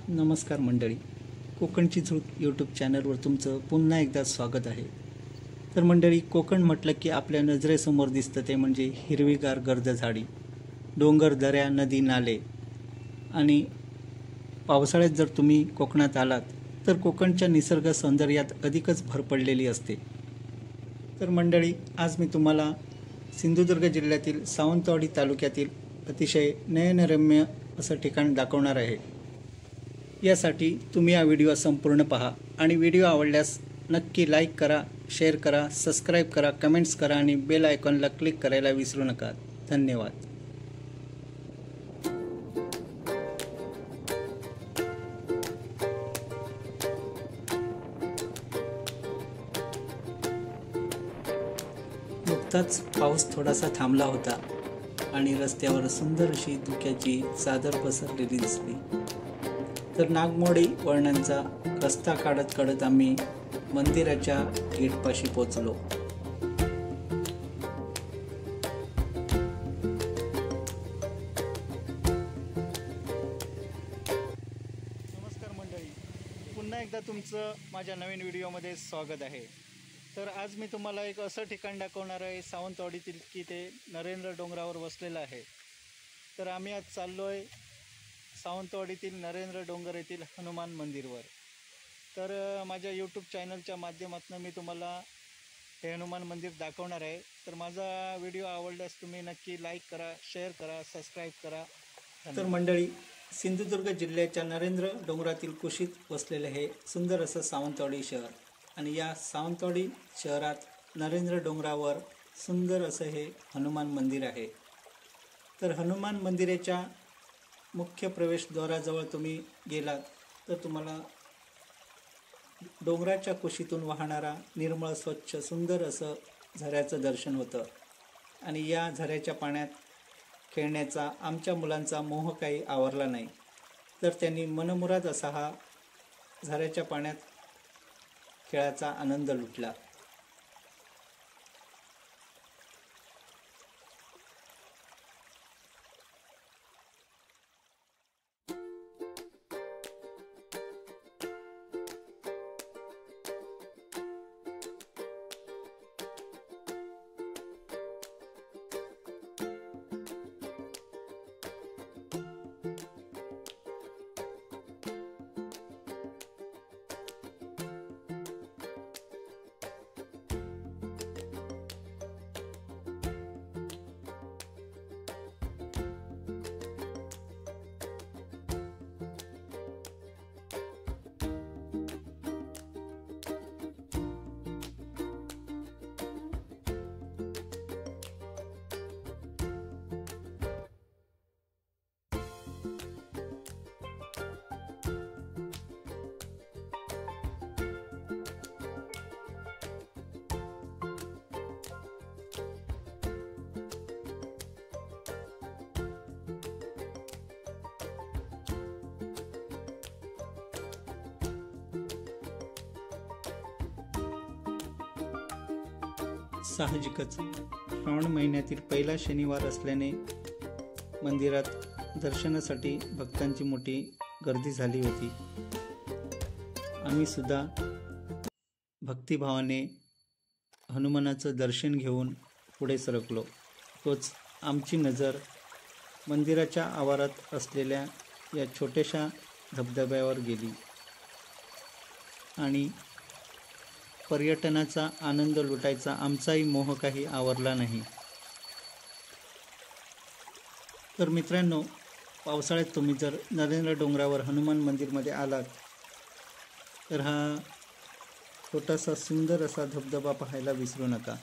नमस्कार मंडळी, कोकणची झुळूक यूट्यूब चॅनलवर तुमचं पुन्हा एकदा स्वागत आहे. तर मंडळी, कोकण म्हटलं की आपल्या नजरेसमोर दिसतं ते म्हणजे हिरवीगार गर्द झाडी, डोंगर, दऱ्या, नदी, नाले. आणि पावसाळ्यात जर तुम्ही कोकणात आलात तर कोकणच्या निसर्ग सौंदर्यात अधिकच भर पडलेली असते. तर मंडळी, आज मी तुम्हाला सिंधुदुर्ग जिल्ह्यातील सावंतवाडी तालुक्यातील अतिशय नयनरम्य असं ठिकाण दाखवणार आहे. यासाठी तुम्ही हा व्हिडिओ संपूर्ण पहा आणि व्हिडिओ आवडल्यास नक्की लाईक करा, शेअर करा, सबस्क्राईब करा, कमेंट्स करा आणि बेल आयकॉनला क्लिक करायला विसरू नका. धन्यवाद. नुकताच पाऊस थोडासा थांबला होता आणि रस्त्यावर सुंदर अशी धुक्याची चादर पसरलेली दिसली. तर नागमोडी वळणांचा रस्ता काढत काढत आम्ही मंदिराच्या गेटपाशी पोचलो. नमस्कार मंडळी, पुन्हा एकदा तुमचं माझ्या नवीन व्हिडिओमध्ये स्वागत आहे. तर आज मी तुम्हाला एक असं ठिकाण दाखवणार आहे सावंतवाडीतील की ते नरेंद्र डोंगरावर वसलेलं आहे. तर आम्ही आज चाललो आहे सावंतवाडीतील नरेंद्र डोंगर येथील हनुमान मंदिरवर. तर माझ्या यूट्यूब चॅनलच्या माध्यमातून मी तुम्हाला हे हनुमान मंदिर दाखवणार आहे. तर माझा व्हिडिओ आवडल्यास तुम्ही नक्की लाईक करा, शेअर करा, सबस्क्राईब करा. तर मंडळी, सिंधुदुर्ग जिल्ह्याच्या नरेंद्र डोंगरातील कुशीत वसलेले हे सुंदर असं सावंतवाडी शहर. आणि या सावंतवाडी शहरात नरेंद्र डोंगरावर सुंदर असं हे हनुमान मंदिर आहे. तर हनुमान मंदिराच्या मुख्य प्रवेशद्वाराजवळ तुम्ही गेलात तर तुम्हाला डोंगराच्या कुशीतून वाहणारा निर्मळ, स्वच्छ, सुंदर असं झऱ्याचं दर्शन होतं. आणि या झऱ्याच्या पाण्यात खेळण्याचा आमच्या मुलांचा मोह काही आवरला नाही. तर त्यांनी मनमुराद असा हा झऱ्याच्या पाण्यात खेळाचा आनंद लुटला. साहजिकच श्रावण महिन्यातील पहिला शनिवार असल्याने मंदिरात दर्शनासाठी भक्तांची मोठी गर्दी झाली होती. आम्ही सुद्धा भक्तिभावाने हनुमानाचं दर्शन घेऊन पुढे सरकलो. तोच आमची नजर मंदिराच्या आवारात असलेल्या या छोट्याशा धबधब्यावर गेली आणि पर्यटनाचा आनंद लुटायचा आमचाही मोह काही आवरला नाही. तर मित्रांनो, पावसाळ्यात तुम्ही जर नरेंद्र डोंगरावर हनुमान मंदिरमध्ये आलात तर हा छोटासा सुंदर असा धबधबा पाहायला विसरू नका.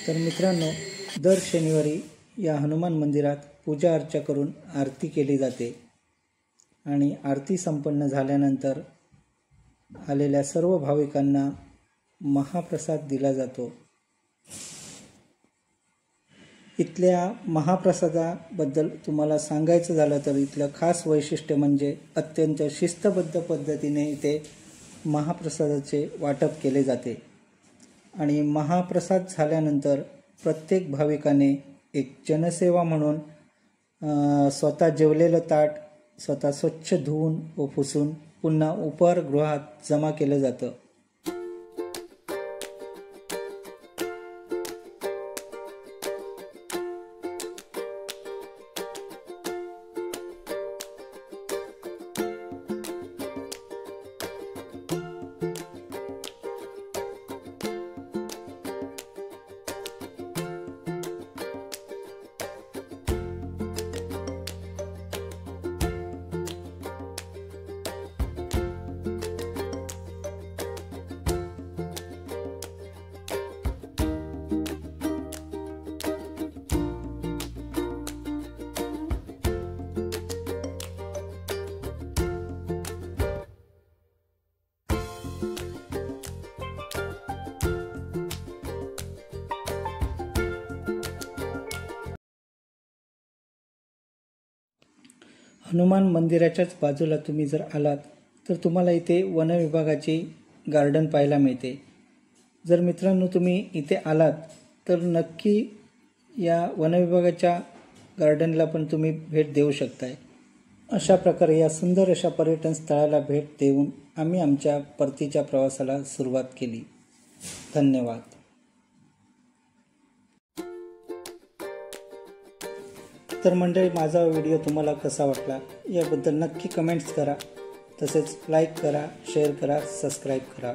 तर मित्रांनो, दर शनिवारी या हनुमान मंदिरात पूजा अर्चा करून आरती केली जाते आणि आरती संपन्न झाल्यानंतर आलेल्या सर्व भाविकांना महाप्रसाद दिला जातो। इथल्या महाप्रसादाबद्दल तुम्हाला सांगायचं झालं तर इथलं खास वैशिष्ट्य म्हणजे अत्यंत शिस्तबद्ध पद्धतीने इथे महाप्रसादाचे वाटप केले जाते आणि महाप्रसाद झाल्यानंतर प्रत्येक भाविकाने एक जनसेवा म्हणून स्वतः जेवलेलं ताट स्वतः स्वच्छ धुवून व पुसून पुन्हा उपहारगृहात जमा केलं जातं। हनुमान मंदिराच्याच बाजूला तुम्ही जर आलात तर तुम्हाला इथे वन विभागाची गार्डन पाहायला मिळते। जर मित्रांनो तुम्ही इथे आलात तर नक्की या वन विभागाच्या गार्डनला पण तुम्ही भेट देऊ शकताय। अशा प्रकारे या सुंदर अशा पर्यटन स्थळाला भेट देऊन आम्ही आमच्या परतीच्या प्रवासाला सुरुवात केली। धन्यवाद। तर मंडळी, माझा व्हिडिओ तुम्हाला कसा वाटला याबद्दल नक्की कमेंट्स करा, तसेच लाईक करा, शेअर करा, सबस्क्राईब करा।